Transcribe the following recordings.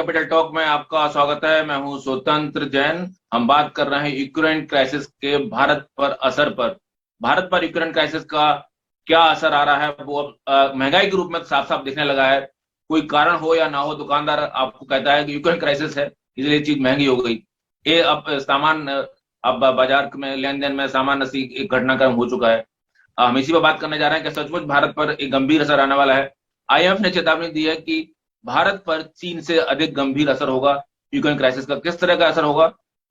Capital talk में आपका स्वागत है। मैं हूं स्वतंत्र जैन। हम बात कर रहे हैं यूक्रेन क्राइसिस के भारत पर असर पर। भारत पर यूक्रेन क्राइसिस का क्या असर आ रहा है वो अब महंगाई के रूप में साफ साफ दिखने लगा है। कोई कारण हो या ना हो, दुकानदार आपको कहता है कि यूक्रेन क्राइसिस है इसलिए चीज महंगी हो गई। ये अब सामान अब बाजार में लेन देन में सामान्य सी एक घटनाक्रम हो चुका है। हम इसी पर बात करने जा रहे हैं कि सचमुच भारत पर एक गंभीर असर आने वाला है। आईएमएफ ने चेतावनी दी है कि भारत पर चीन से अधिक गंभीर असर होगा यूक्रेन क्राइसिस का। किस तरह का असर होगा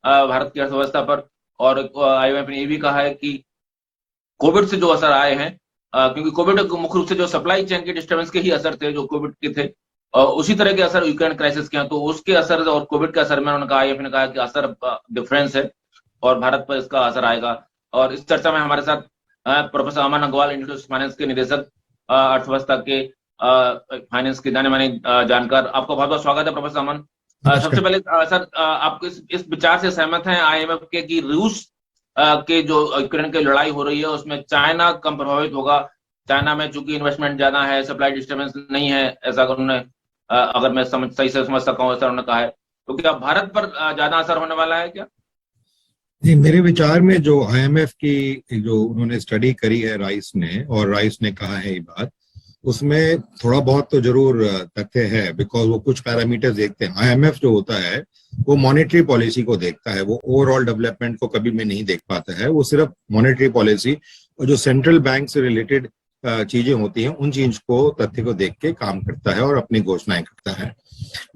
भारत की अर्थव्यवस्था पर? और आईएमएफ ने यह भी कहा है कि कोविड से जो असर आए हैं, क्योंकि कोविड मुख्य रूप से जो सप्लाई चेन के डिस्टर्बेंस के ही असर थे जो कोविड के थे, उसी तरह के असर यूक्रेन क्राइसिस के हैं। तो उसके असर और कोविड के असर में उन्होंने कहा, आईएमएफ ने कहा कि असर डिफरेंस है और भारत पर इसका असर आएगा। और इस चर्चा में हमारे साथ professor Aman Agarwal, institute of finance के निदेशक, अर्थव्यवस्था के फाइनेंस के जाने माने जानकार, आपका बहुत बहुत स्वागत है प्रोफेसर अमन। सबसे पहले सर, आप इस विचार से सहमत हैं आईएमएफ के कि रूस के जो यूक्रेन की लड़ाई हो रही है उसमें चाइना कम प्रभावित होगा? चाइना में चूंकि इन्वेस्टमेंट ज्यादा है, सप्लाई डिस्टर्बेंस नहीं है, ऐसा उन्होंने, अगर मैं सही से समझ सका हूँ, ऐसा उन्होंने कहा है। तो क्या भारत पर ज्यादा असर होने वाला है क्या? जी, मेरे विचार में जो आईएमएफ की जो उन्होंने स्टडी करी है राइस ने, और राइस ने कहा है ये बात, उसमें थोड़ा बहुत तो जरूर तथ्य है, बिकॉज वो कुछ पैरामीटर्स देखते हैं। आईएमएफ जो होता है वो मॉनेटरी पॉलिसी को देखता है, वो ओवरऑल डेवलपमेंट को कभी भी नहीं देख पाता है। वो सिर्फ मॉनेटरी पॉलिसी और जो सेंट्रल बैंक से रिलेटेड चीजें होती हैं उन चीज को, तथ्य को देख के काम करता है और अपनी घोषणाएं करता है।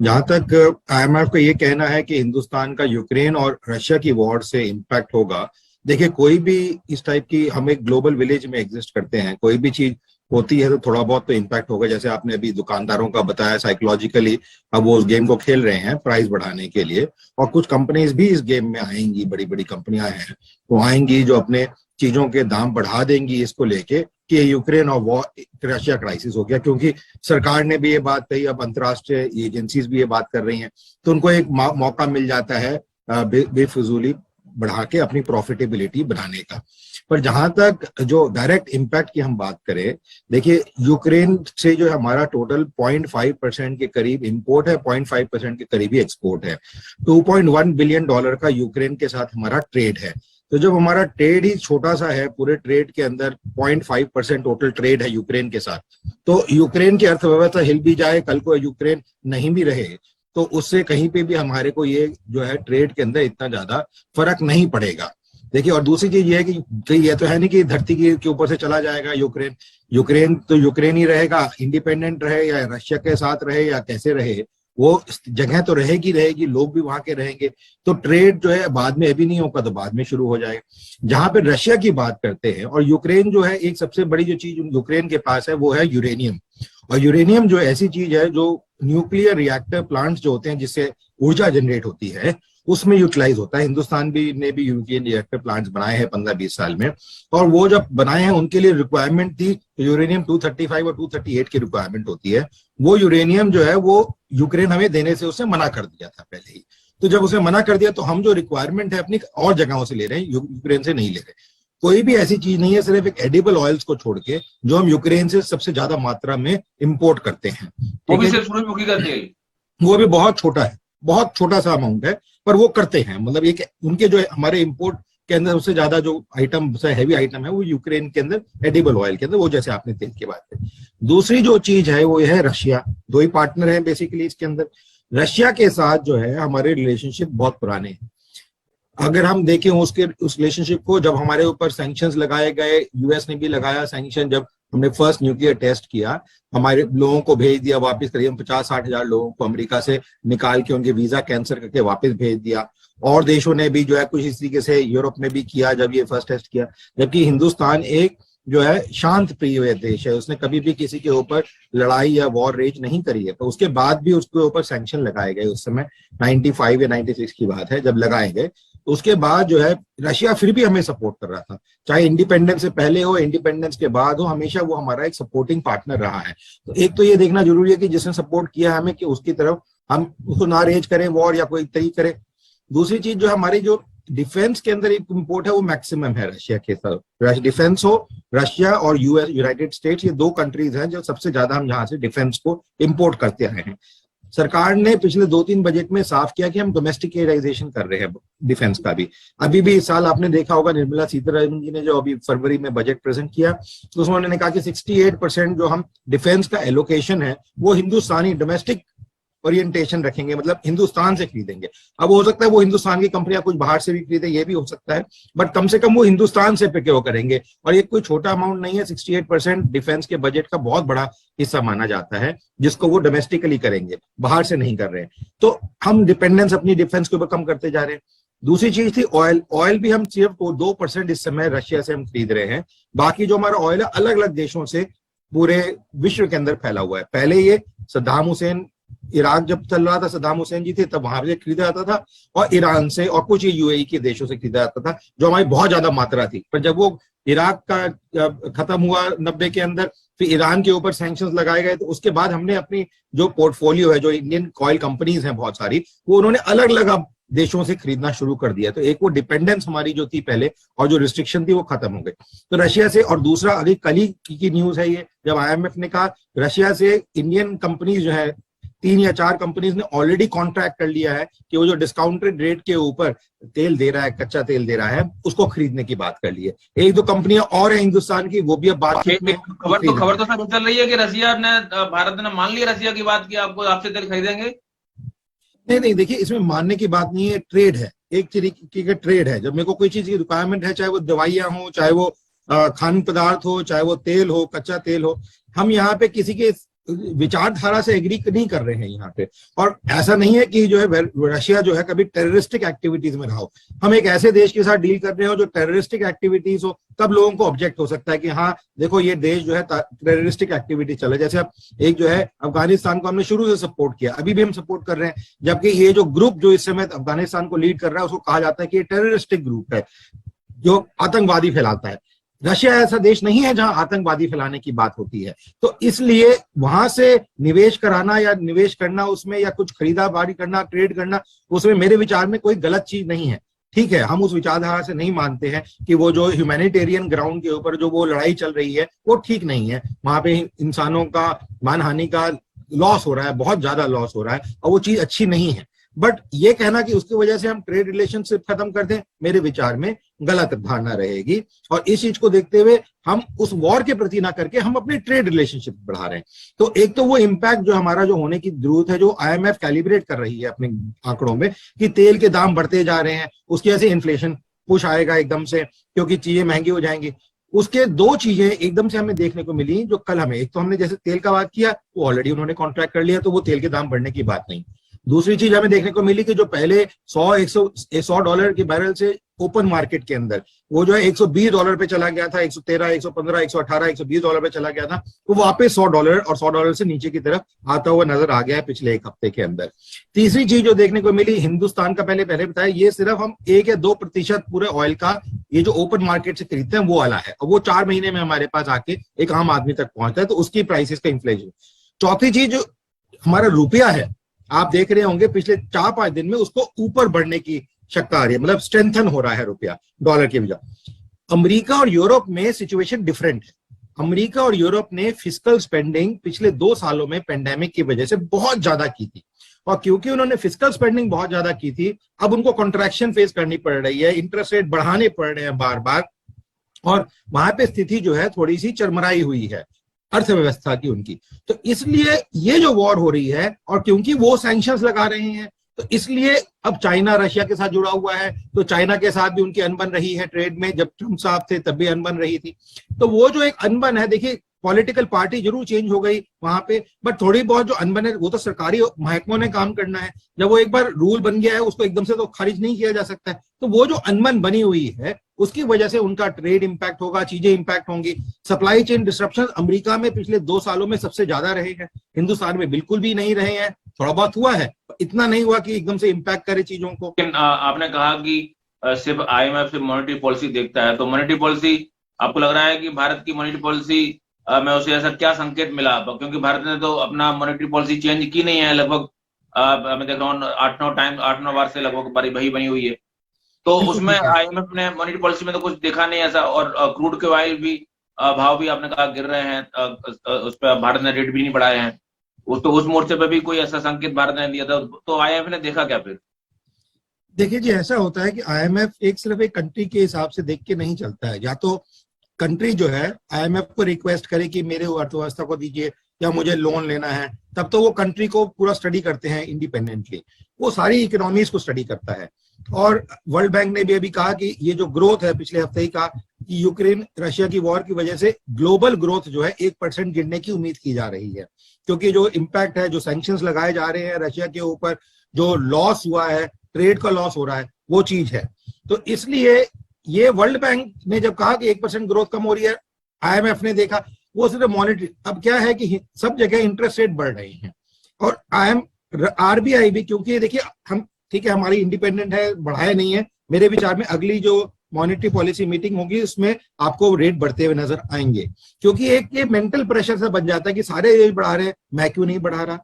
जहां तक आईएमएफ का ये कहना है कि हिंदुस्तान का यूक्रेन और रशिया की वॉर से इम्पैक्ट होगा, देखिए कोई भी इस टाइप की, हम एक ग्लोबल विलेज में एग्जिस्ट करते हैं, कोई भी चीज होती है तो थोड़ा बहुत तो इम्पैक्ट होगा। जैसे आपने अभी दुकानदारों का बताया, साइकोलॉजिकली अब वो उस गेम को खेल रहे हैं प्राइस बढ़ाने के लिए, और कुछ कंपनीज भी इस गेम में आएंगी, बड़ी बड़ी कंपनियां हैं वो आएंगी जो अपने चीजों के दाम बढ़ा देंगी इसको लेके कि यूक्रेन और वॉर, रशिया क्राइसिस हो गया। क्योंकि सरकार ने भी ये बात कही, अब अंतर्राष्ट्रीय एजेंसीज भी ये बात कर रही हैं, तो उनको एक मौका मिल जाता है बेफिजूली बढ़ा के अपनी प्रॉफिटेबिलिटी बढ़ाने का। पर जहां तक जो डायरेक्ट इम्पैक्ट की हम बात करें, देखिए यूक्रेन से जो हमारा टोटल 0.5% के करीब इंपोर्ट है, 0.5% के करीब ही एक्सपोर्ट है। $2.1 बिलियन का यूक्रेन के साथ हमारा ट्रेड है। तो जब हमारा ट्रेड ही छोटा सा है, पूरे ट्रेड के अंदर 0.5% टोटल ट्रेड है यूक्रेन के साथ, तो यूक्रेन की अर्थव्यवस्था हिल भी जाए, कल को यूक्रेन नहीं भी रहे, तो उससे कहीं पे भी हमारे को ये जो है ट्रेड के अंदर इतना ज्यादा फर्क नहीं पड़ेगा। देखिए, और दूसरी चीज ये है कि ये तो है नहीं कि धरती के ऊपर से चला जाएगा यूक्रेन। यूक्रेन तो यूक्रेन ही रहेगा, इंडिपेंडेंट रहे या रशिया के साथ रहे या कैसे रहे, वो जगह तो रहेगी, लोग भी वहां के रहेंगे। तो ट्रेड जो है बाद में अभी नहीं होगा तो बाद में शुरू हो जाएगा। जहां पे रशिया की बात करते हैं, और यूक्रेन जो है, एक सबसे बड़ी जो चीज यूक्रेन के पास है वो है यूरेनियम। और यूरेनियम जो ऐसी चीज है जो न्यूक्लियर रिएक्टर प्लांट्स जो होते हैं जिससे ऊर्जा जनरेट होती है, उसमें यूटिलाइज होता है। हिंदुस्तान ने भी यूरेनियम रिएक्टर प्लांट्स बनाए हैं 15-20 साल में, और वो जब बनाए हैं उनके लिए रिक्वायरमेंट थी यूरेनियम 235 और 238 की रिक्वायरमेंट होती है। वो यूरेनियम जो है वो यूक्रेन हमें देने से उसने मना कर दिया था पहले ही। तो जब उसने मना कर दिया तो हम जो रिक्वायरमेंट है अपनी और जगहों से ले रहे हैं, यूक्रेन से नहीं ले रहे। कोई भी ऐसी चीज नहीं है, सिर्फ एक एडिबल ऑयल्स को छोड़ के, जो हम यूक्रेन से सबसे ज्यादा मात्रा में इंपोर्ट करते हैं। वो भी सिर्फ सूरजमुखी करते हैं, वो भी बहुत छोटा है, बहुत छोटा सा अमाउंट है, पर वो करते हैं। मतलब ये उनके जो हमारे इंपोर्ट के अंदर उससे ज्यादा जो आइटम, हैवी आइटम है वो यूक्रेन के अंदर एडिबल ऑयल के अंदर, वो जैसे आपने तेल की बात करी। दूसरी जो चीज है वो है रशिया। दो ही पार्टनर हैं बेसिकली इसके अंदर। रशिया के साथ जो है हमारे रिलेशनशिप बहुत पुराने हैं। अगर हम देखें उस रिलेशनशिप को, जब हमारे ऊपर सैंक्शंस लगाए गए, यूएस ने भी लगाया सैंक्शन, जब हमने फर्स्ट न्यूक्लियर टेस्ट किया, हमारे लोगों को भेज दिया वापस, करीब 50-60 हजार लोगों को अमेरिका से निकाल के उनके वीजा कैंसिल करके वापस भेज दिया। और देशों ने भी जो है कुछ इस तरीके से, यूरोप में भी किया जब ये फर्स्ट टेस्ट किया। जबकि हिंदुस्तान एक जो है शांत प्रिय देश है, उसने कभी भी किसी के ऊपर लड़ाई या वॉर रेज नहीं करी है। तो उसके बाद भी उसके ऊपर सैंक्शन लगाए गए, उस समय 95 या 96 की बात है जब लगाए गए। तो उसके बाद जो है रशिया फिर भी हमें सपोर्ट कर रहा था, चाहे इंडिपेंडेंस से पहले हो, इंडिपेंडेंस के बाद हो, हमेशा वो हमारा एक सपोर्टिंग पार्टनर रहा है। तो एक तो ये देखना जरूरी है कि जिसने सपोर्ट किया हमें, कि उसकी तरफ हम उसको ना रेज करें वॉर या कोई तरीके करें। दूसरी चीज जो हमारी जो डिफेंस के अंदर एक इंपोर्ट है वो मैक्सिमम है रशिया के साथ। डिफेंस हो, रशिया और यूएस, यूनाइटेड स्टेट्स, ये दो कंट्रीज हैं जो सबसे ज्यादा हम यहाँ से डिफेंस को इंपोर्ट करते आए हैं। सरकार ने पिछले 2-3 बजट में साफ किया कि हम डोमेस्टिकेटाइजेशन कर रहे हैं डिफेंस का भी। अभी भी इस साल आपने देखा होगा निर्मला सीतारमण जी ने जो अभी फरवरी में बजट प्रेजेंट किया, तो उसमें उन्होंने कहा कि 68% जो हम डिफेंस का एलोकेशन है वो हिंदुस्तानी डोमेस्टिक ओरिएंटेशन रखेंगे, मतलब हिंदुस्तान से खरीदेंगे। अब हो सकता है वो हिंदुस्तान की कंपनियां कुछ बाहर से भी खरीदे, ये भी हो सकता है, बट कम से कम वो हिंदुस्तान से प्रोक्योर करेंगे। और ये कोई छोटा अमाउंट नहीं है, 68% डिफेंस के बजट का बहुत बड़ा हिस्सा माना जाता है, जिसको वो डोमेस्टिकली करेंगे, बाहर से नहीं कर रहे हैं। तो हम डिपेंडेंस अपनी डिफेंस के ऊपर कम करते जा रहे हैं। दूसरी चीज थी ऑयल। ऑयल भी हम सिर्फ 2% इस समय रशिया से हम खरीद रहे हैं। बाकी जो हमारा ऑयल है अलग अलग देशों से पूरे विश्व के अंदर फैला हुआ है। पहले ये सद्दाम हुसैन, इराक जब चल रहा था, सद्दाम हुसैन जी थे तब वहां से खरीदा जाता था, और ईरान से और कुछ यूएई के देशों से खरीदा जाता था, जो हमारी बहुत ज्यादा मात्रा थी। पर जब वो इराक का खत्म हुआ 90 के अंदर, फिर ईरान के ऊपर सैंक्शंस लगाए गए, तो उसके बाद हमने अपनी जो पोर्टफोलियो है, जो इंडियन ऑयल कंपनीज हैं बहुत सारी, वो उन्होंने अलग अलग देशों से खरीदना शुरू कर दिया। तो एक वो डिपेंडेंस हमारी जो थी पहले और जो रिस्ट्रिक्शन थी वो खत्म हो गई तो रशिया से। और दूसरा अभी कल ही की न्यूज है ये, जब आईएमएफ ने कहा रशिया से इंडियन कंपनीज जो है 3 या 4 कंपनीज ने ऑलरेडी कॉन्ट्रैक्ट कर लिया है कि वो जो डिस्काउंटेड रेट के ऊपर तेल दे रहा है, कच्चा तेल दे रहा है, उसको खरीदने की बात कर ली है। 1-2 कंपनियां और है हिंदुस्तान की, वो भी अब बातचीत में। खबर तो सब चल रही है कि रशिया ने, भारत ने मान लिया रशिया की बात की आपको आपसे तेल खरीदेंगे। नहीं, देखिए इसमें मानने की बात नहीं है, ट्रेड है, एक तरीके का ट्रेड है। जब मेरे को कोई चीज की रिक्वायरमेंट है, चाहे वो दवाइयां हो, चाहे वो खाद्य पदार्थ हो, चाहे वो तेल हो, कच्चा तेल हो, हम यहाँ पे किसी के विचारधारा से एग्री नहीं कर रहे हैं यहाँ पे। और ऐसा नहीं है कि जो है रशिया जो है कभी टेररिस्टिक एक्टिविटीज में रहा हो। हम एक ऐसे देश के साथ डील कर रहे हो जो टेररिस्टिक एक्टिविटीज हो, तब लोगों को ऑब्जेक्ट हो सकता है कि हाँ देखो ये देश जो है टेररिस्टिक एक्टिविटी चल रहा है। जैसे अब एक जो है अफगानिस्तान को हमने शुरू से सपोर्ट किया, अभी भी हम सपोर्ट कर रहे हैं, जबकि ये जो ग्रुप जो इस समय अफगानिस्तान को लीड कर रहा है उसको कहा जाता है कि ये टेररिस्टिक ग्रुप है जो आतंकवादी फैलाता है। रशिया ऐसा देश नहीं है जहां आतंकवादी फैलाने की बात होती है। तो इसलिए वहां से निवेश कराना या निवेश करना उसमें, या कुछ खरीदाबारी करना, ट्रेड करना, उसमें मेरे विचार में कोई गलत चीज नहीं है। ठीक है, हम उस विचारधारा से नहीं मानते हैं कि वो जो ह्यूमैनिटेरियन ग्राउंड के ऊपर जो वो लड़ाई चल रही है वो ठीक नहीं है। वहां पे इंसानों का मानहानि का लॉस हो रहा है, बहुत ज्यादा लॉस हो रहा है, और वो चीज अच्छी नहीं है। बट ये कहना कि उसकी वजह से हम ट्रेड रिलेशनशिप खत्म कर दें, मेरे विचार में गलत धारणा रहेगी। और इस चीज को देखते हुए हम उस वॉर के प्रति ना करके हम अपने ट्रेड रिलेशनशिप बढ़ा रहे हैं। तो एक तो वो इम्पैक्ट जो हमारा जो होने की जरूरत है, जो आईएमएफ कैलिब्रेट कर रही है अपने आंकड़ों में कि तेल के दाम बढ़ते जा रहे हैं, उसकी वजह से इन्फ्लेशन पुश आएगा एकदम से, क्योंकि चीजें महंगी हो जाएंगी। उसके 2 चीजें एकदम से हमें देखने को मिली जो कल हमें, एक तो हमने जैसे तेल का बात किया, वो ऑलरेडी उन्होंने कॉन्ट्रैक्ट कर लिया, तो वो तेल के दाम बढ़ने की बात नहीं। दूसरी चीज हमें देखने को मिली कि जो पहले $100 के बैरल से ओपन मार्केट के अंदर वो जो है $120 पे चला गया था, 113, 115, 118, $120 पे चला गया था, तो वापस $100 और $100 से नीचे की तरफ आता हुआ नजर आ गया है पिछले 1 हफ्ते के अंदर। तीसरी चीज जो देखने को मिली, हिंदुस्तान का पहले बताया, ये सिर्फ हम 1 या 2% पूरे ऑयल का ये जो ओपन मार्केट से खरीदते हैं वो वाला है, और वो 4 महीने में हमारे पास आके एक आम आदमी तक पहुंचता है, तो उसकी प्राइसेस का इन्फ्लेशन। चौथी चीज जो हमारा रुपया है, आप देख रहे होंगे पिछले 4-5 दिन में उसको ऊपर बढ़ने की शक्ता आ रही है, मतलब स्ट्रेंथन हो रहा है रुपया डॉलर के बजाय। अमेरिका और यूरोप में सिचुएशन डिफरेंट है। अमेरिका और यूरोप ने फिस्कल स्पेंडिंग पिछले 2 सालों में पेंडेमिक की वजह से बहुत ज्यादा की थी, और क्योंकि उन्होंने फिस्कल स्पेंडिंग बहुत ज्यादा की थी, अब उनको कॉन्ट्रैक्शन फेस करनी पड़ रही है, इंटरेस्ट रेट बढ़ाने पड़ रहे हैं बार बार, और वहां पे स्थिति जो है थोड़ी सी चरमराई हुई है अर्थव्यवस्था की उनकी। तो इसलिए ये जो वॉर हो रही है, और क्योंकि वो सैंक्शंस लगा रहे हैं, तो इसलिए अब चाइना रशिया के साथ जुड़ा हुआ है, तो चाइना के साथ भी उनकी अनबन रही है ट्रेड में। जब ट्रम्प साहब थे तब भी अनबन रही थी। तो वो जो एक अनबन है, देखिए पॉलिटिकल पार्टी जरूर चेंज हो गई वहां पे, बट थोड़ी बहुत जो अनबन है वो तो सरकारी महकमों ने काम करना है। जब वो एक बार रूल बन गया है उसको एकदम से तो खारिज नहीं किया जा सकता है। तो वो जो अनबन बनी हुई है उसकी वजह से उनका ट्रेड इंपैक्ट होगा, चीजें इंपैक्ट होंगी। सप्लाई चेन डिस्ट्रप्शन अमेरिका में पिछले 2 सालों में सबसे ज्यादा रहे हैं, हिंदुस्तान में बिल्कुल भी नहीं रहे हैं। थोड़ा बहुत हुआ है, इतना नहीं हुआ कि एकदम से इंपैक्ट करे चीजों को। आपने कहा कि सिर्फ आईएमएफ से मॉनेटरी पॉलिसी देखता है, तो मॉनेटरी पॉलिसी आपको लग रहा है कि भारत की मॉनेटरी पॉलिसी में उसे ऐसा क्या संकेत मिला? क्योंकि भारत ने तो अपना मॉनेटरी पॉलिसी चेंज की नहीं है लगभग, मैं देख रहा हूँ 8-9 बार से लगभग वही बनी हुई है। तो उसमें आईएमएफ ने मॉनेटरी पॉलिसी में तो कुछ देखा नहीं ऐसा। और क्रूड के ऑयल भी भाव भी आपने कहा गिर रहे हैं, उस पर भारत ने रेट भी नहीं बढ़ाए हैं। वो तो उस मोर्चे पे भी कोई ऐसा संकेत भारत ने दिया था, तो आईएमएफ ने देखा क्या फिर? देखिए जी, ऐसा होता है कि आईएमएफ एक सिर्फ एक कंट्री के हिसाब से देख के नहीं चलता है। या तो कंट्री जो है आईएमएफ को रिक्वेस्ट करे कि मेरे अर्थव्यवस्था को दीजिए या मुझे लोन लेना है, तब तो वो कंट्री को पूरा स्टडी करते हैं इंडिपेंडेंटली, वो सारी इकोनॉमीज को स्टडी करता है। और वर्ल्ड बैंक ने भी अभी कहा कि ये जो ग्रोथ है, पिछले हफ्ते ही कहा कि यूक्रेन रशिया की वॉर की वजह से ग्लोबल ग्रोथ जो है 1% गिरने की उम्मीद की जा रही है, क्योंकि जो इम्पैक्ट है, जो सैंक्शंस लगाए जा रहे हैं रशिया के ऊपर, जो लॉस हुआ है, ट्रेड का लॉस हो रहा है, वो चीज है। तो इसलिए ये वर्ल्ड बैंक ने जब कहा कि 1% ग्रोथ कम हो रही है, आईएमएफ ने देखा वो सिर्फ मॉनिटरी। अब क्या है कि सब जगह इंटरेस्ट रेट बढ़ रही हैं, और आरबीआई भी, क्योंकि देखिए हम ठीक है हमारी इंडिपेंडेंट है, बढ़ाया नहीं है, मेरे विचार में अगली जो मॉनेटरी पॉलिसी मीटिंग होगी उसमें आपको रेट बढ़ते हुए नजर आएंगे, क्योंकि एक ये मेंटल प्रेशर से बन जाता है कि सारे ये बढ़ा रहे हैं, मैं क्यों नहीं बढ़ा रहा।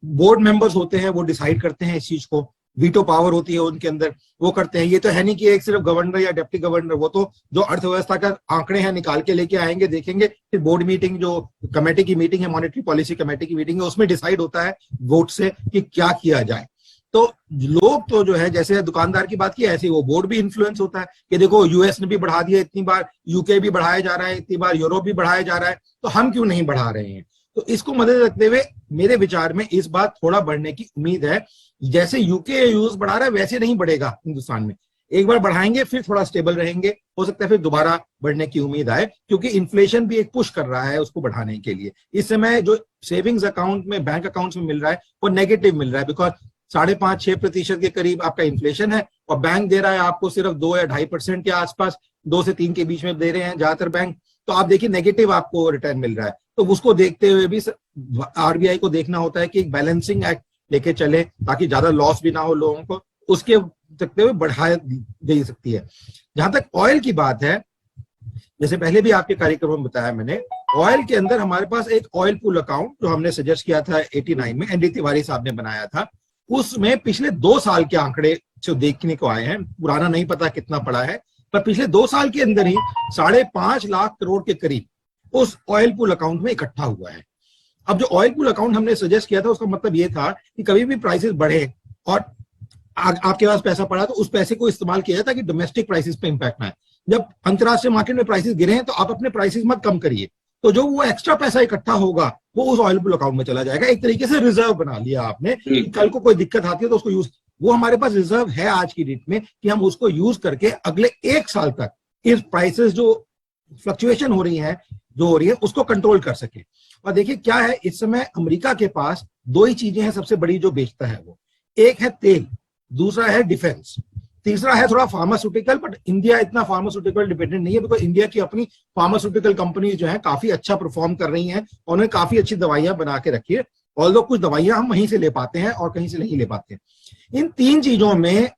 बोर्ड मेंबर्स होते हैं, वो डिसाइड करते हैं इस चीज को, वीटो पावर होती है उनके अंदर, वो करते हैं। ये तो है नहीं कि एक सिर्फ गवर्नर या डिप्टी गवर्नर, वो तो जो अर्थव्यवस्था का आंकड़े हैं निकाल के लेके आएंगे, देखेंगे, फिर बोर्ड मीटिंग, जो कमेटी की मीटिंग है, मॉनेटरी पॉलिसी कमेटी की मीटिंग है, उसमें डिसाइड होता है वोट से कि क्या किया जाए। तो लोग तो जो है, जैसे दुकानदार की बात की, ऐसे वो बोर्ड भी इन्फ्लुएंस होता है कि देखो यूएस ने भी बढ़ा दिया इतनी बार, यूके भी बढ़ाया जा रहा है इतनी बार, यूरोप भी बढ़ाया जा रहा है, तो हम क्यों नहीं बढ़ा रहे हैं। तो इसको मद्देनजर रखते हुए मेरे विचार में इस बार थोड़ा बढ़ने की उम्मीद है। जैसे यूके यूएस बढ़ा रहा है वैसे नहीं बढ़ेगा हिंदुस्तान में, एक बार बढ़ाएंगे फिर थोड़ा स्टेबल रहेंगे, हो सकता है फिर दोबारा बढ़ने की उम्मीद आए, क्योंकि इन्फ्लेशन भी एक पुश कर रहा है उसको बढ़ाने के लिए। इस समय जो सेविंग्स अकाउंट में, बैंक अकाउंट्स में मिल रहा है वो नेगेटिव मिल रहा है, बिकॉज 5.5-6% के करीब आपका इन्फ्लेशन है, और बैंक दे रहा है आपको सिर्फ 2 या 2.5% के आसपास, 2 से 3 के बीच में दे रहे हैं ज्यादातर बैंक। तो आप देखिए नेगेटिव आपको रिटर्न मिल रहा है। तो उसको देखते हुए भी आरबीआई को देखना होता है कि एक बैलेंसिंग एक्ट लेके चले, ताकि ज्यादा लॉस भी ना हो लोगों को, उसके देखते हुए बढ़ाया दे सकती है। जहां तक ऑयल की बात है, जैसे पहले भी आपके कार्यक्रम में बताया मैंने, ऑयल के अंदर हमारे पास एक ऑयल पूल अकाउंट जो हमने सजेस्ट किया था 89 में, एनडी तिवारी साहब ने बनाया था, उसमें पिछले 2 साल के आंकड़े जो देखने को आए हैं, पुराना नहीं पता कितना पड़ा है, पर पिछले 2 साल के अंदर ही 5.5 लाख करोड़ के करीब उस ऑयल पूल अकाउंट में इकट्ठा हुआ है। अब जो ऑयल पूल अकाउंट हमने सजेस्ट किया था, उसका मतलब ये था कि कभी भी प्राइसेस बढ़े और आपके पास पैसा पड़ा, तो उस पैसे को इस्तेमाल किया जाता कि डोमेस्टिक प्राइसेस पे इंपैक्ट ना आए। जब अंतरराष्ट्रीय मार्केट में प्राइसेस गिरे हैं, तो आप अपने प्राइसेस मत कम करिए, तो जो वो एक्स्ट्रा पैसा इकट्ठा होगा वो उस ऑयल पूल अकाउंट में चला जाएगा। एक तरीके से रिजर्व बना लिया आपने कि कल को कोई दिक्कत आती है तो उसको यूज, वो हमारे पास रिजर्व है आज की डेट में कि हम उसको यूज करके अगले 1 साल तक इस प्राइसेस जो फ्लक्चुएशन हो रही है, जो हो रही है, उसको कंट्रोल कर सके। और देखिए क्या है, इस समय अमेरिका के पास 2 ही चीजें हैं सबसे बड़ी जो बेचता है वो, एक है तेल, दूसरा है डिफेंस, तीसरा है थोड़ा फार्मास्यूटिकल। बट इंडिया इतना फार्मास्यूटिकल डिपेंडेंट नहीं है, बिकॉज इंडिया की अपनी फार्मास्यूटिकल कंपनी जो है काफी अच्छा परफॉर्म कर रही हैं, और उन्हें काफी अच्छी दवाइयां बना के रखी है, ऑल्दो कुछ दवाइयां हम वहीं से ले पाते हैं और कहीं से नहीं ले पाते। इन 3 चीजों में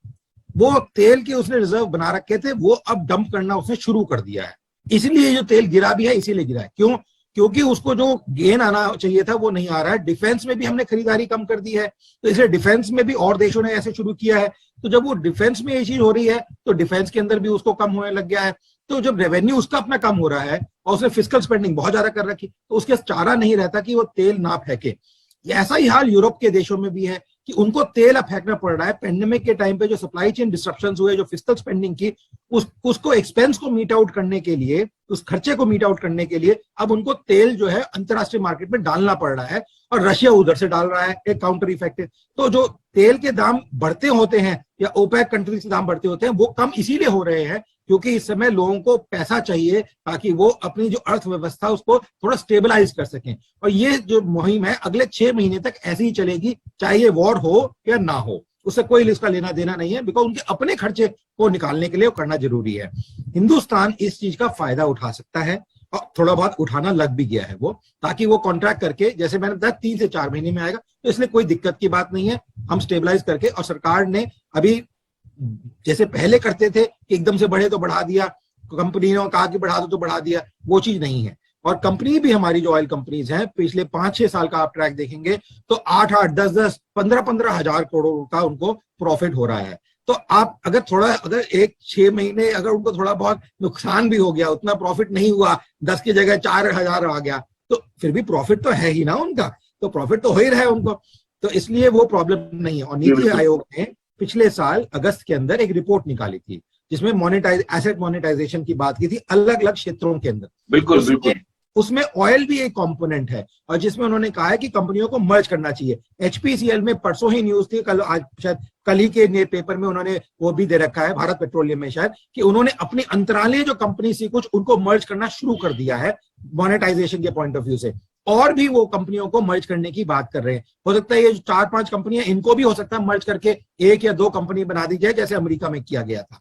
वो तेल के उसने रिजर्व बना रखे थे, वो अब डंप करना उसने शुरू कर दिया है। इसलिए जो तेल गिरा भी है, इसीलिए गिरा है। क्यों? क्योंकि उसको जो गेन आना चाहिए था वो नहीं आ रहा है। डिफेंस में भी हमने खरीदारी कम कर दी है, तो इसलिए डिफेंस में भी और देशों ने ऐसे शुरू किया है। तो जब वो डिफेंस में ये चीज हो रही है, तो डिफेंस के अंदर भी उसको कम होने लग गया है। तो जब रेवेन्यू उसका अपना कम हो रहा है और उसने फिस्कल स्पेंडिंग बहुत ज्यादा कर रखी, तो उसके चारा नहीं रहता कि वो तेल ना फेंके। ऐसा ही हाल यूरोप के देशों में भी है कि उनको तेल अब फेंकना पड़ रहा है। पेंडेमिक के टाइम पे जो सप्लाई चेन डिस्ट्रप्शंस हुए, जो फिस्कल स्पेंडिंग की, उसको एक्सपेंस को मीट आउट करने के लिए, उस खर्चे को मीट आउट करने के लिए अब उनको तेल जो है अंतरराष्ट्रीय मार्केट में डालना पड़ रहा है, और रशिया उधर से डाल रहा है, एक काउंटर इफेक्ट है। तो जो तेल के दाम बढ़ते होते हैं या ओपेक कंट्रीज के दाम बढ़ते होते हैं, वो कम इसीलिए हो रहे हैं क्योंकि इस समय लोगों को पैसा चाहिए ताकि वो अपनी जो अर्थव्यवस्था उसको थोड़ा स्टेबलाइज कर सकें। और ये जो मुहिम है अगले 6 महीने तक ऐसी ही चलेगी, चाहे ये वॉर हो या ना हो, उससे कोई इसका लेना देना नहीं है, बिकॉज उनके अपने खर्चे को निकालने के लिए वो करना जरूरी है। हिंदुस्तान इस चीज का फायदा उठा सकता है, और थोड़ा बहुत उठाना लग भी गया है वो, ताकि वो कॉन्ट्रैक्ट करके, जैसे मैंने बताया 3 से 4 महीने में आएगा, तो इसलिए कोई दिक्कत की बात नहीं है। हम स्टेबलाइज करके, और सरकार ने अभी जैसे पहले करते थे कि एकदम से बढ़े तो बढ़ा दिया, कंपनी ने कहा कि बढ़ा दो तो बढ़ा दिया, वो चीज नहीं है। और कंपनी भी हमारी जो ऑयल कंपनीज हैं, पिछले 5-6 साल का आप ट्रैक देखेंगे तो 8-8, 10-10, 15-15 हजार करोड़ का उनको प्रॉफिट हो रहा है। तो आप अगर 1-6 महीने अगर उनको थोड़ा बहुत नुकसान भी हो गया, उतना प्रॉफिट नहीं हुआ, 10 की जगह 4,000 आ गया, तो फिर भी प्रॉफिट तो है ही ना उनका। तो प्रॉफिट तो हो ही रहा है उनको, तो इसलिए वो प्रॉब्लम नहीं है। और नीति आयोग ने पिछले साल अगस्त के अंदर एक रिपोर्ट निकाली थी जिसमें एसेट मोनेटाइजेशन की बात की थी अलग अलग क्षेत्रों के अंदर। बिल्कुल बिल्कुल। उसमें ऑयल भी एक कंपोनेंट है और जिसमें उन्होंने कहा है कि कंपनियों को मर्ज करना चाहिए। एचपीसीएल में परसों ही न्यूज थी, कल आज शायद कल ही के पेपर में उन्होंने वो भी दे रखा है, भारत पेट्रोलियम में शायद, कि उन्होंने अपनी अंतरालीय जो कंपनी सी कुछ उनको मर्ज करना शुरू कर दिया है मोनेटाइजेशन के पॉइंट ऑफ व्यू से। और भी वो कंपनियों को मर्ज करने की बात कर रहे हैं। हो सकता है ये 4-5 कंपनियां, इनको भी हो सकता है मर्ज करके 1 या 2 कंपनी बना दी जाए जैसे अमेरिका में किया गया था।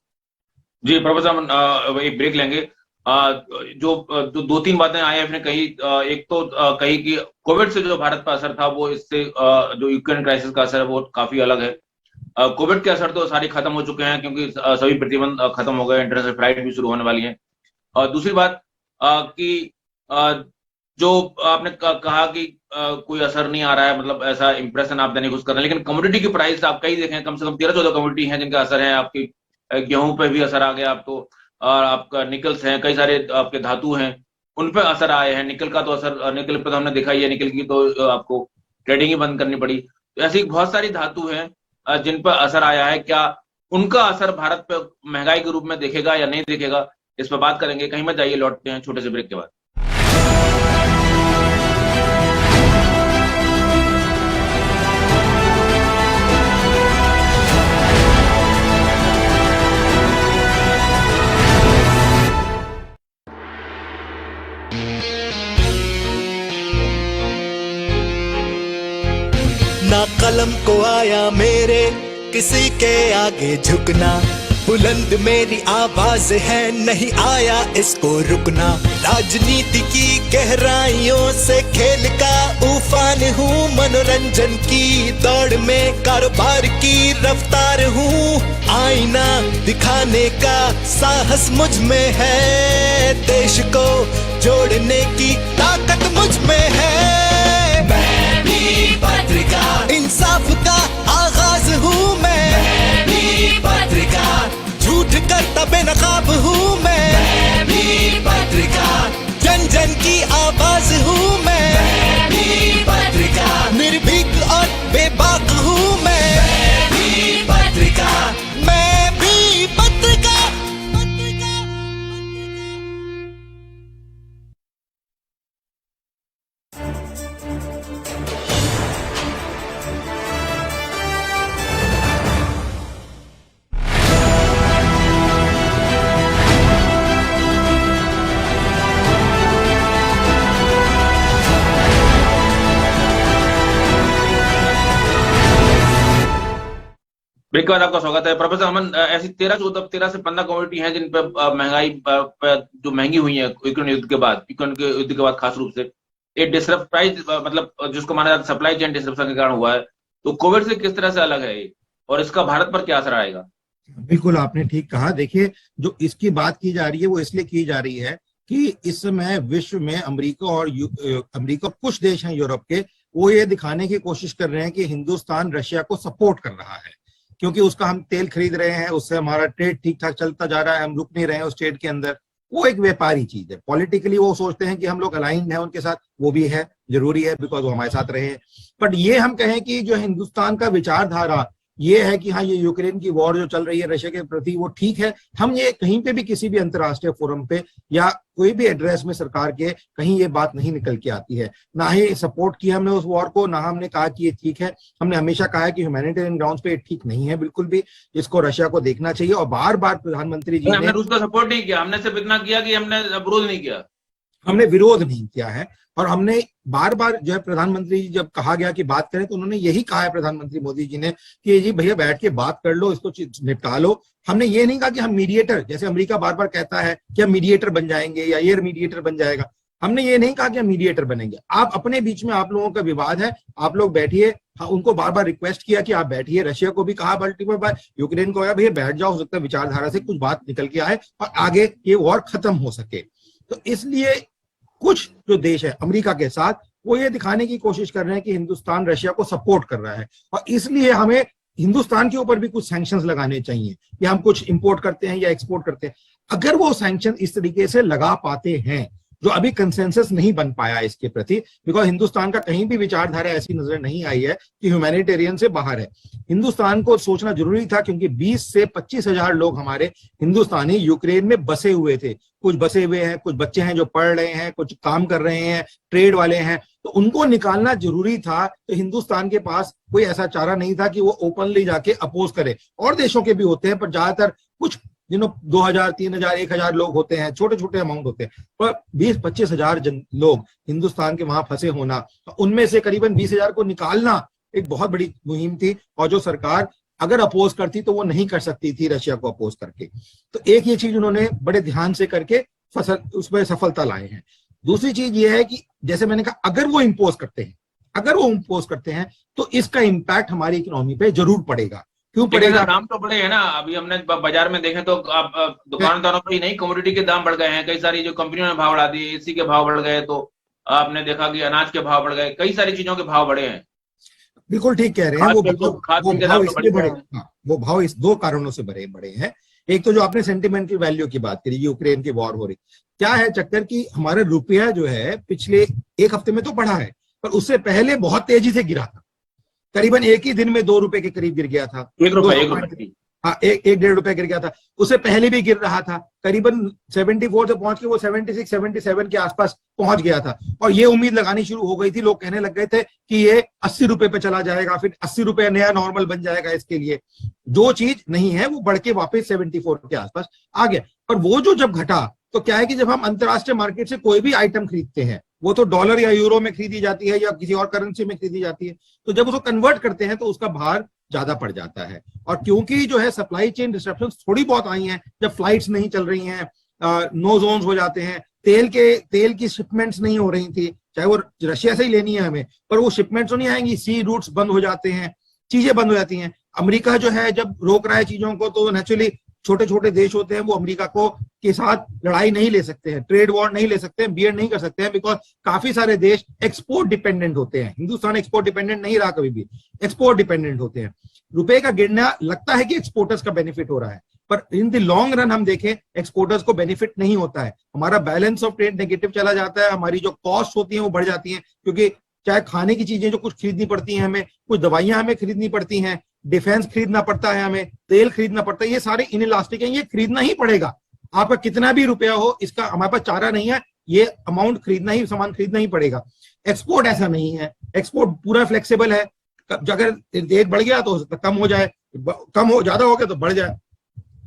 जी प्रोफेसर, एक ब्रेक लेंगे। जो 2-3 बातें आईएमएफ ने कही, एक तो कही कि कोविड से जो भारत पर असर था वो इससे जो यूक्रेन क्राइसिस का असर है वो काफी अलग है। कोविड के असर तो सारे खत्म हो चुके हैं क्योंकि सभी प्रतिबंध खत्म हो गए, इंटरनेशनल फ्लाइट भी शुरू होने वाली है। और दूसरी बात कि जो आपने कहा कि कोई असर नहीं आ रहा है, मतलब ऐसा इंप्रेशन आप देने की कोशिश कर रहे हैं, लेकिन कमोडिटी की प्राइस आप कई देखें, कम से कम 13-14 कमोडिटी हैं जिनका असर है। आपकी गेहूं पे भी असर आ गया आपको, और आपका निकल्स हैं, कई सारे आपके धातु हैं, उन पे असर आए हैं। निकल का तो असर, निकल पे तो हमने देखा ही है, निकल की तो आपको ट्रेडिंग ही बंद करनी पड़ी। तो ऐसी बहुत सारी धातु हैं जिन पर असर आया है। क्या उनका असर भारत पे महंगाई के रूप में देखेगा या नहीं देखेगा, इस पर बात करेंगे। कहीं मत जाइए, लौटते हैं छोटे से ब्रेक के बाद। ना कलम को आया मेरे किसी के आगे झुकना, बुलंद मेरी आवाज है, नहीं आया इसको रुकना। राजनीति की गहराइयों से खेल का उफान हूँ, मनोरंजन की दौड़ में कारोबार की रफ्तार हूँ। आईना दिखाने का साहस मुझ में है, देश को जोड़ने की ताकत मुझ में है। मैं भी पत्रिका इंसाफ का आगाज हूँ, मैं भी पत्रिका झूठ करता बेनकाब हूँ, मैं भी पत्रिका जन जन की आवाज हूँ, मैं भी पत्रिका निर्भीक और बेबाक हूँ, मैं भी पत्रिका, मैं भी पत्रिका। ब्रेक के बाद आपका स्वागत है। प्रोफेसर अमन, ऐसी 13 से 15 कमोडिटी हैं जिन पे महंगाई जो महंगी हुई है यूक्रेन युद्ध के बाद, खास रूप से एक डिसरप्ट प्राइस, मतलब जिसको माना जाता है सप्लाई चेन डिसरप्शन के कारण हुआ है। तो कोविड से किस तरह से अलग है ये, और इसका भारत पर क्या असर आएगा? बिल्कुल आपने ठीक कहा। देखिए, जो इसकी बात की जा रही है वो इसलिए की जा रही है कि इस समय विश्व में अमेरिका कुछ देश हैं यूरोप के, वो ये दिखाने की कोशिश कर रहे हैं कि हिंदुस्तान रशिया को सपोर्ट कर रहा है, क्योंकि उसका हम तेल खरीद रहे हैं, उससे हमारा ट्रेड ठीक ठाक चलता जा रहा है, हम रुक नहीं रहे हैं उस ट्रेड के अंदर। वो एक व्यापारी चीज है। पॉलिटिकली वो सोचते हैं कि हम लोग अलाइंड हैं उनके साथ, वो भी है, जरूरी है, बिकॉज वो हमारे साथ रहे हैं। बट ये हम कहें कि जो हिंदुस्तान का विचारधारा ये है कि हाँ, ये यूक्रेन की वॉर जो चल रही है रशिया के प्रति, वो ठीक है। हम ये कहीं पे भी किसी भी अंतर्राष्ट्रीय फोरम पे या कोई भी एड्रेस में सरकार के कहीं ये बात नहीं निकल के आती है। ना ही सपोर्ट किया हमने उस वॉर को, ना हमने कहा कि ये ठीक है। हमने हमेशा कहा है कि ह्यूमैनिटेरियन ग्राउंड्स पे ये ठीक नहीं है बिल्कुल भी, इसको रशिया को देखना चाहिए। और बार बार प्रधानमंत्री जी ने, हमने रूस का सपोर्ट नहीं किया, हमने सिर्फ इतना किया कि हमने विरोध नहीं किया, हमने विरोध नहीं किया है। और हमने बार बार जो है प्रधानमंत्री जी जब कहा गया कि बात करें तो उन्होंने यही कहा है प्रधानमंत्री मोदी जी ने कि जी भैया बैठ के बात कर लो, इसको निपटा लो। हमने ये नहीं कहा कि हम मीडिएटर, जैसे अमेरिका बार बार कहता है कि हम मीडिएटर बन जाएंगे या ये मीडिएटर बन जाएगा, हमने ये नहीं कहा कि हम मीडिएटर बनेंगे। आप अपने बीच में, आप लोगों का विवाद है, आप लोग बैठिए। हाँ, उनको बार बार रिक्वेस्ट किया कि आप बैठिए। रशिया को भी कहा मल्टीपल बार, यूक्रेन को कहा भैया बैठ जाओ, हो सकता है विचारधारा से कुछ बात निकल के आए और आगे ये वॉर खत्म हो सके। तो इसलिए कुछ जो देश है अमेरिका के साथ, वो ये दिखाने की कोशिश कर रहे हैं कि हिंदुस्तान रशिया को सपोर्ट कर रहा है, और इसलिए हमें हिंदुस्तान के ऊपर भी कुछ सैंक्शंस लगाने चाहिए कि हम कुछ इंपोर्ट करते हैं या एक्सपोर्ट करते हैं। अगर वो सैंक्शन इस तरीके से लगा पाते हैं जो अभी कंसेंसस नहीं बन पाया इसके प्रति, बिकॉज हिंदुस्तान का कहीं भी विचारधारा ऐसी नजर नहीं आई है कि ह्यूमैनिटेरियन से बाहर है। हिंदुस्तान को सोचना जरूरी था, क्योंकि 20 से 25 हजार लोग हमारे हिंदुस्तानी यूक्रेन में बसे हुए थे। कुछ बसे हुए हैं, कुछ बच्चे हैं जो पढ़ रहे हैं, कुछ काम कर रहे हैं, ट्रेड वाले हैं, तो उनको निकालना जरूरी था। तो हिंदुस्तान के पास कोई ऐसा चारा नहीं था कि वो ओपनली जाके अपोज करे। और देशों के भी होते हैं, पर ज्यादातर कुछ 2000, 3000, 1000 लोग होते हैं, छोटे छोटे अमाउंट होते हैं, पर 20-25 हजार लोग हिंदुस्तान के वहां फंसे होना, तो उनमें से करीबन 20,000 को निकालना एक बहुत बड़ी मुहिम थी। और जो सरकार अगर अपोज करती तो वो नहीं कर सकती थी रशिया को अपोज करके। तो एक ये चीज उन्होंने बड़े ध्यान से करके उसमें सफलता लाए हैं। दूसरी चीज ये है कि जैसे मैंने कहा, अगर वो इम्पोज करते हैं तो इसका इम्पैक्ट हमारी इकोनॉमी पे जरूर पड़ेगा। क्यों पड़ेगा? दाम तो बढ़े हैं ना। अभी हमने बाजार में देखे तो आप दुकानदारों पर ही नहीं, कमोडिटी के दाम बढ़ गए हैं। कई सारी जो कंपनियों ने भाव बढ़ा दिए, एसी के भाव बढ़ गए, तो आपने देखा कि अनाज के भाव बढ़ गए, कई सारी चीजों के भाव बढ़े हैं। बिल्कुल ठीक कह रहे हैं। वो भाव इस 2 कारणों से बढ़े हैं। एक तो जो आपने सेंटिमेंटल वैल्यू की बात करी, यूक्रेन की वॉर हो रही, क्या है चक्कर की हमारा रुपया जो है पिछले 1 हफ्ते में तो बढ़ा है, पर उससे पहले बहुत तेजी से गिरा था। करीबन एक ही दिन में 2 रुपए के करीब गिर गया था। 1 रुपए, हाँ, 1-1.5 रुपए गिर गया था। उससे पहले भी गिर रहा था, करीबन 74 से पहुंच के वो 76-77 के आसपास पहुंच गया था। और ये उम्मीद लगानी शुरू हो गई थी, लोग कहने लग गए थे कि ये 80 रुपए पे चला जाएगा, फिर 80 रुपए नया नॉर्मल बन जाएगा इसके लिए। जो चीज नहीं है वो बढ़ के वापस 74 के आसपास आ गया। पर वो जो जब घटा, तो क्या है कि जब हम अंतरराष्ट्रीय मार्केट से कोई भी आइटम खरीदते हैं, वो तो डॉलर या यूरो में खरीदी जाती है या किसी और करेंसी में खरीदी जाती है, तो जब उसको कन्वर्ट करते हैं तो उसका भार ज्यादा पड़ जाता है। और क्योंकि जो है सप्लाई चेन डिस्ट्रप्शन थोड़ी बहुत आई हैं, जब फ्लाइट्स नहीं चल रही हैं, नो जोन्स हो जाते हैं, तेल की शिपमेंट्स नहीं हो रही थी, चाहे वो रशिया से ही लेनी है हमें, पर वो शिपमेंट्स तो नहीं आएंगी, सी रूट्स बंद हो जाते हैं, चीजें बंद हो जाती हैं। अमेरिका जो है जब रोक रहा है चीजों को, तो नेचुरली छोटे छोटे देश होते हैं, वो अमेरिका को के साथ लड़ाई नहीं ले सकते हैं, ट्रेड वॉर नहीं ले सकते हैं, बियर नहीं कर सकते हैं, बिकॉज काफी सारे देश एक्सपोर्ट डिपेंडेंट होते हैं। हिंदुस्तान एक्सपोर्ट डिपेंडेंट नहीं रहा कभी भी, एक्सपोर्ट डिपेंडेंट होते हैं। रुपए का गिरना लगता है कि एक्सपोर्टर्स का बेनिफिट हो रहा है, पर इन द लॉन्ग रन हम देखें एक्सपोर्टर्स को बेनिफिट नहीं होता है। हमारा बैलेंस ऑफ ट्रेड नेगेटिव चला जाता है, हमारी जो कॉस्ट होती है वो बढ़ जाती है, क्योंकि चाहे खाने की चीजें जो कुछ खरीदनी पड़ती हैं हमें, कुछ दवाइयां हमें खरीदनी पड़ती हैं, डिफेंस खरीदना पड़ता है हमें, तेल खरीदना पड़ता है, ये सारे इनइलास्टिक हैं, ये खरीदना ही पड़ेगा। आपका कितना भी रुपया हो, इसका हमारे पास चारा नहीं है, ये अमाउंट खरीदना ही, सामान खरीदना ही पड़ेगा। एक्सपोर्ट ऐसा नहीं है, एक्सपोर्ट पूरा फ्लेक्सिबल है, अगर रेट बढ़ गया तो कम हो जाए, कम हो ज्यादा हो गया तो बढ़ जाए।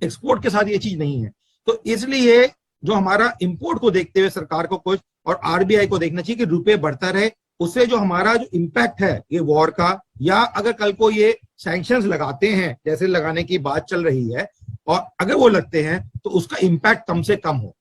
एक्सपोर्ट के साथ ये चीज नहीं है। तो इसलिए जो हमारा इंपोर्ट को देखते हुए सरकार को कुछ और आरबीआई को देखना चाहिए कि रुपए बढ़ता रहे, उससे जो हमारा जो इम्पैक्ट है ये वॉर का, या अगर कल को ये सैंक्शंस लगाते हैं जैसे लगाने की बात चल रही है, और अगर वो लगते हैं तो उसका इम्पैक्ट कम से कम हो।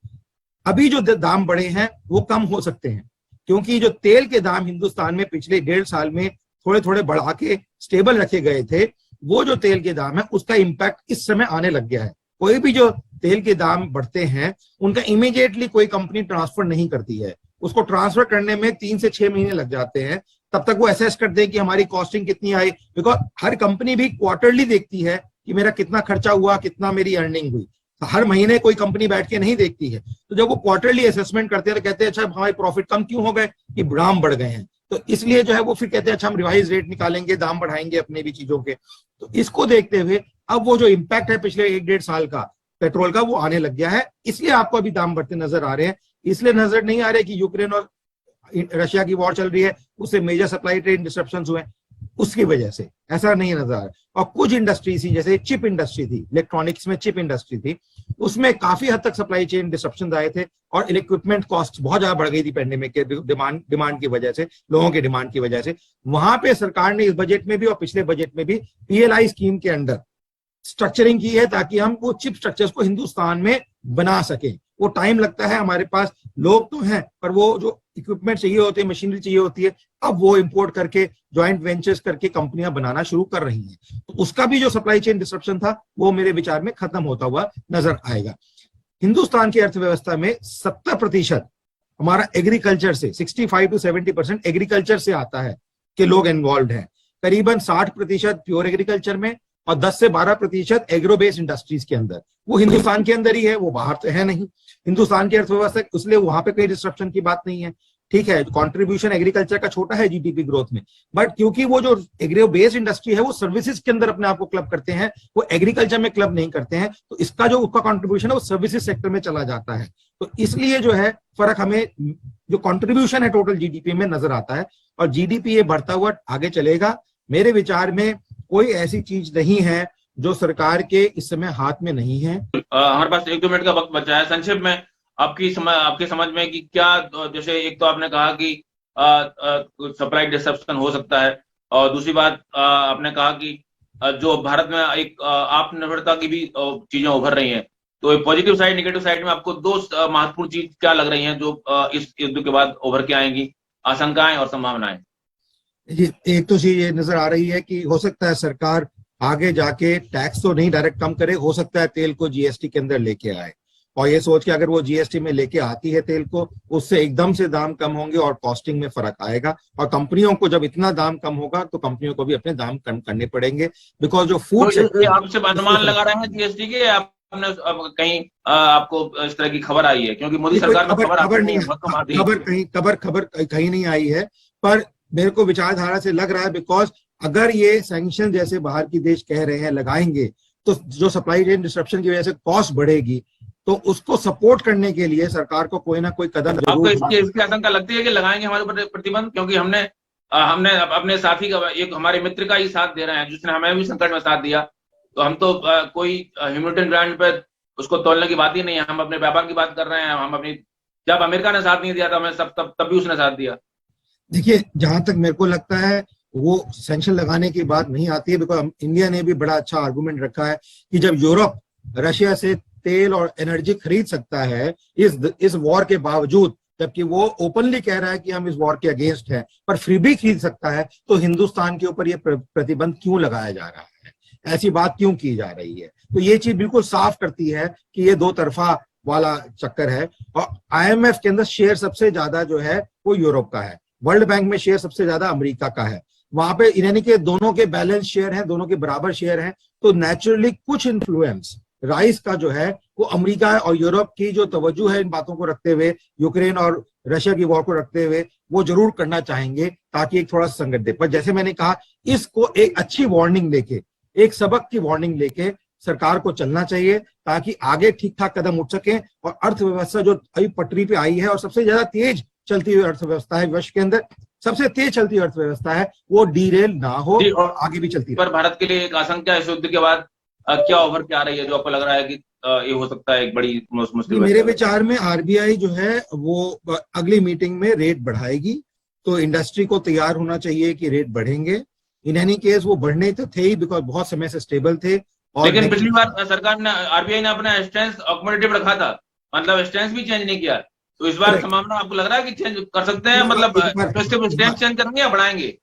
अभी जो दाम बढ़े हैं वो कम हो सकते हैं, क्योंकि जो तेल के दाम हिंदुस्तान में पिछले 1.5 साल में थोड़े थोड़े बढ़ा के स्टेबल रखे गए थे, वो जो तेल के दाम है उसका इम्पैक्ट इस समय आने लग गया है। कोई भी जो तेल के दाम बढ़ते हैं उनका इमीडिएटली कोई कंपनी ट्रांसफर नहीं करती है, उसको ट्रांसफर करने में 3 से 6 महीने लग जाते हैं। तब तक वो असेस करते हैं कि हमारी कॉस्टिंग कितनी आई, बिकॉज हर कंपनी भी क्वार्टरली देखती है कि मेरा कितना खर्चा हुआ, कितना मेरी अर्निंग हुई। तो हर महीने कोई कंपनी बैठ के नहीं देखती है। तो जब वो क्वार्टरली असेसमेंट करते हैं तो कहते हैं अच्छा हमारे प्रॉफिट कम क्यों हो गए, कि दाम बढ़ गए हैं। तो इसलिए जो है वो फिर कहते हैं अच्छा हम रिवाइज रेट निकालेंगे, दाम बढ़ाएंगे अपने भी चीजों के। तो इसको देखते हुए अब वो जो इम्पैक्ट है पिछले 1-1.5 साल का पेट्रोल का, वो आने लग गया है। इसलिए आपको अभी दाम बढ़ते नजर आ रहे हैं। इसलिए नजर नहीं आ रहे कि यूक्रेन और रशिया की वॉर चल रही है, उससे मेजर सप्लाई चेन डिस्ट्रप्शंस हुए, उसकी वजह से ऐसा नहीं नजर आ रहा। और कुछ इंडस्ट्री थी, जैसे चिप इंडस्ट्री थी, इलेक्ट्रॉनिक्स में चिप इंडस्ट्री थी, उसमें काफी हद तक सप्लाई चेन डिस्ट्रप्शंस आए थे और इक्विपमेंट कॉस्ट बहुत ज्यादा बढ़ गई थी पैंडेमिक के डिमांड की वजह से, लोगों के डिमांड की वजह से। वहां पे सरकार ने इस बजट में भी और पिछले बजट में भी पीएलआई स्कीम के अंडर स्ट्रक्चरिंग की है, ताकि हम वो चिप स्ट्रक्चर्स को हिंदुस्तान में बना सकें। वो टाइम लगता है, हमारे पास लोग तो हैं, पर वो जो इक्विपमेंट चाहिए होते हैं, मशीनरी चाहिए होती है, अब वो इंपोर्ट करके ज्वाइंट वेंचर्स करके कंपनियां बनाना शुरू कर रही हैं। तो उसका भी जो सप्लाई चेन डिस्ट्रप्शन था वो मेरे विचार में खत्म होता हुआ नजर आएगा। हिंदुस्तान की अर्थव्यवस्था में 70% हमारा एग्रीकल्चर से, 65 to 70% एग्रीकल्चर से आता है कि लोग इन्वॉल्व हैं। करीबन 60% प्योर एग्रीकल्चर में और 10 से 12% एग्रो बेस्ड इंडस्ट्रीज के अंदर। वो हिंदुस्तान के अंदर ही है, वो बाहर तो है नहीं। हिंदुस्तान की अर्थव्यवस्था, इसलिए वहां पे कोई डिस्ट्रप्शन की बात नहीं है। ठीक है, कंट्रीब्यूशन एग्रीकल्चर का छोटा है जीडीपी ग्रोथ में, बट क्योंकि वो जो एग्रो बेस्ड इंडस्ट्री है वो सर्विसेज के अंदर अपने आप को क्लब करते हैं, वो एग्रीकल्चर में क्लब नहीं करते हैं, तो इसका जो उसका कंट्रीब्यूशन है वो सर्विसेज सेक्टर में चला जाता है। तो इसलिए जो है फर्क हमें जो कंट्रीब्यूशन है टोटल जीडीपी में नजर आता है, और जीडीपी ये बढ़ता हुआ आगे चलेगा। मेरे विचार में कोई ऐसी चीज नहीं है जो सरकार के इस समय हाथ में नहीं है। हमारे पास 1-2 मिनट का वक्त बचा है। संक्षेप में आपके समझ में कि क्या, जैसे एक तो आपने कहा कि सप्लाई डिसरप्शन हो सकता है, और दूसरी बात आपने कहा कि जो भारत में एक आत्मनिर्भरता की भी चीजें उभर रही हैं, तो पॉजिटिव साइड नेगेटिव साइड में आपको 2 महत्वपूर्ण चीज क्या लग रही हैं जो इस युद्ध के बाद उभर के आएंगी, आशंकाएं और संभावनाएं? एक तो चीज ये नजर आ रही है कि हो सकता है सरकार आगे जाके टैक्स तो नहीं डायरेक्ट कम करे, हो सकता है तेल को जीएसटी के अंदर लेके आए, और ये सोच के अगर वो जीएसटी में लेके आती है तेल को, उससे एकदम से दाम कम होंगे और कॉस्टिंग में फर्क आएगा। और कंपनियों को जब इतना दाम कम होगा तो कंपनियों को भी अपने दाम कम करने पड़ेंगे, बिकॉज जो फूड तो आपसे अनुमान लगा रहे हैं जीएसटी के, आपने कहीं आपको इस तरह की खबर आई है? क्योंकि मोदी सरकार में खबर नहीं, खबर कहीं नहीं आई है, पर मेरे को विचारधारा से लग रहा है, बिकॉज अगर ये सैंक्शन जैसे बाहर की देश कह रहे हैं लगाएंगे, तो जो सप्लाई चेन डिस्ट्रप्शन की वजह से कॉस्ट बढ़ेगी, तो उसको सपोर्ट करने के लिए सरकार को कोई ना कोई कदम आपको इसकी आशंका लगती है कि लगाएंगे हमारे ऊपर प्रतिबंध? क्योंकि हमने अपने साथी का, एक हमारे मित्र का ही साथ दे रहे हैं जिसने हमें भी संकट में साथ दिया, तो हम तो कोई ह्यूमैनिटेरियन ग्रांट पे उसको तोलने की बात ही नहीं है। हम अपने व्यापार की बात कर रहे हैं। हम अपनी, जब अमेरिका ने साथ नहीं दिया था हमें तब भी उसने साथ दिया। देखिए, जहां तक मेरे को लगता है वो सैंक्शन लगाने की बात नहीं आती है, बिकॉज इंडिया ने भी बड़ा अच्छा आर्गुमेंट रखा है कि जब यूरोप रशिया से तेल और एनर्जी खरीद सकता है इस वॉर के बावजूद, जबकि वो ओपनली कह रहा है कि हम इस वॉर के अगेंस्ट हैं, पर फिर भी खरीद सकता है, तो हिंदुस्तान के ऊपर ये प्रतिबंध क्यों लगाया जा रहा है, ऐसी बात क्यों की जा रही है? तो ये चीज बिल्कुल साफ करती है कि ये दो तरफा वाला चक्कर है। और आईएमएफ के अंदर शेयर सबसे ज्यादा जो है वो यूरोप का है, वर्ल्ड बैंक में शेयर सबसे ज्यादा अमेरिका का है। वहां पे यानी कि दोनों के बैलेंस शेयर हैं, दोनों के बराबर शेयर हैं, तो नेचुरली कुछ इन्फ्लुएंस राइस का जो है वो अमेरिका और यूरोप की जो तवज्जो है इन बातों को रखते हुए, यूक्रेन और रशिया की वॉर को रखते हुए, वो जरूर करना चाहेंगे ताकि एक थोड़ा संकट दे। पर जैसे मैंने कहा, इसको एक अच्छी वार्निंग लेके, एक सबक की वार्निंग लेके सरकार को चलना चाहिए, ताकि आगे ठीक ठाक कदम उठ सके और अर्थव्यवस्था जो अभी पटरी पे आई है और सबसे ज्यादा तेज चलती हुई अर्थव्यवस्था है विश्व के अंदर, सबसे तेज चलती हुई अर्थव्यवस्था है, वो डीरेल ना हो और आगे भी चलती रहे। पर भारत के लिए एक आशंका इस युद्ध के बाद क्या उभर के आ रही है जो आपको लग रहा है कि ये हो सकता है एक बड़ी मुश्किल? मेरे विचार में आरबीआई जो है वो अगली मीटिंग में रेट बढ़ाएगी, तो इंडस्ट्री को तैयार होना चाहिए कि रेट बढ़ेंगे। इन एनी केस वो बढ़ने तो थे ही, बिकॉज बहुत समय से स्टेबल थे। और लेकिन पिछली बार सरकार ने, आरबीआई ने अपना स्टैंस अकोमोडेटिव रखा था, मतलब स्टैंस भी चेंज नहीं किया। तो इस बार संभावना आपको लग रहा है कि चेंज कर सकते हैं? मतलब स्टैंस चेंज करेंगे या बढ़ाएंगे?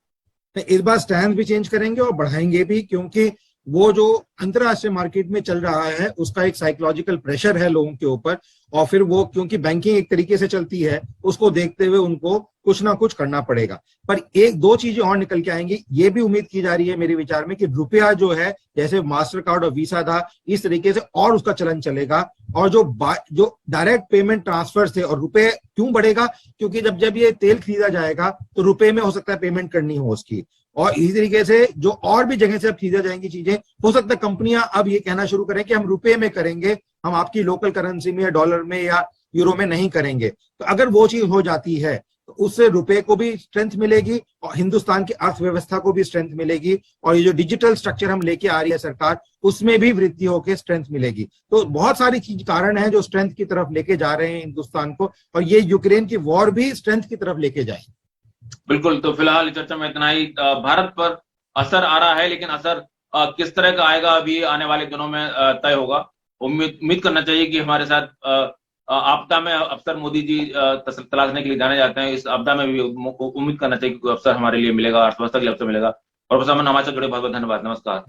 इस बार स्टैंस भी चेंज करेंगे और बढ़ाएंगे भी, क्योंकि वो जो अंतरराष्ट्रीय मार्केट में चल रहा है उसका एक साइकोलॉजिकल प्रेशर है लोगों के ऊपर, और फिर वो क्योंकि बैंकिंग एक तरीके से चलती है, उसको देखते हुए उनको कुछ ना कुछ करना पड़ेगा। पर एक दो चीजें और निकल के आएंगी, ये भी उम्मीद की जा रही है मेरे विचार में कि रुपया जो है, जैसे मास्टर कार्ड और वीसा था, इस तरीके से और उसका चलन चलेगा। और जो डायरेक्ट पेमेंट ट्रांसफर थे, और रुपए क्यों बढ़ेगा, क्योंकि जब ये तेल खरीदा जाएगा तो रुपए में हो सकता है पेमेंट करनी हो उसकी, और इसी तरीके से जो और भी जगह से अब खरीदा जाएंगी चीजें, हो सकता है कंपनियां अब ये कहना शुरू करें कि हम रुपए में करेंगे, हम आपकी लोकल करेंसी में या डॉलर में या यूरो में नहीं करेंगे। तो अगर वो चीज हो जाती है तो उससे रुपए को भी स्ट्रेंथ मिलेगी और हिंदुस्तान की अर्थव्यवस्था को भी स्ट्रेंथ मिलेगी, और ये जो डिजिटल स्ट्रक्चर हम लेके आ रही है सरकार, उसमें भी वृद्धि होकर स्ट्रेंथ मिलेगी। तो बहुत सारी चीज कारण है जो स्ट्रेंथ की तरफ लेके जा रहे हैं हिंदुस्तान को, और ये यूक्रेन की वॉर भी स्ट्रेंथ की तरफ लेके जाएगी। बिल्कुल। तो फिलहाल इस चर्चा में इतना ही। भारत पर असर आ रहा है, लेकिन असर किस तरह का आएगा अभी आने वाले दिनों में तय होगा। उम्मीद करना चाहिए कि हमारे साथ आपदा में अफसर मोदी जी तलाशने के लिए जाने जाते हैं, इस आपदा में भी उम्मीद करना चाहिए कि अफसर हमारे लिए मिलेगा, अर्थव्यवस्था के लिए अफसर मिलेगा। प्रोफेसर अमन हमारे साथ जुड़े बहुत बहुत धन्यवाद। नमस्कार।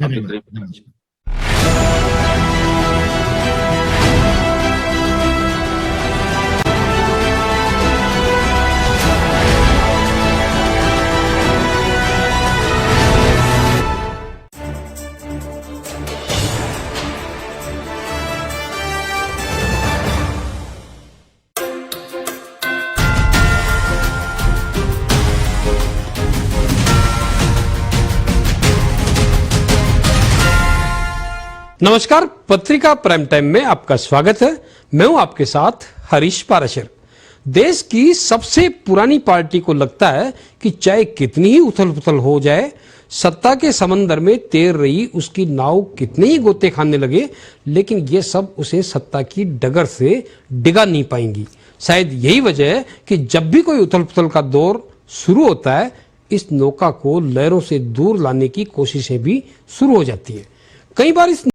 नमस्कार, पत्रिका प्राइम टाइम में आपका स्वागत है। मैं हूं आपके साथ हरीश पाराशर। देश की सबसे पुरानी पार्टी को लगता है कि चाहे कितनी ही उथल पुथल हो जाए, सत्ता के समंदर में तैर रही उसकी नाव कितने ही गोते खाने लगे, लेकिन ये सब उसे सत्ता की डगर से डिगा नहीं पाएंगी। शायद यही वजह है कि जब भी कोई उथल पुथल का दौर शुरू होता है, इस नौका को लहरों से दूर लाने की कोशिशें भी शुरू हो जाती है। कई बार इस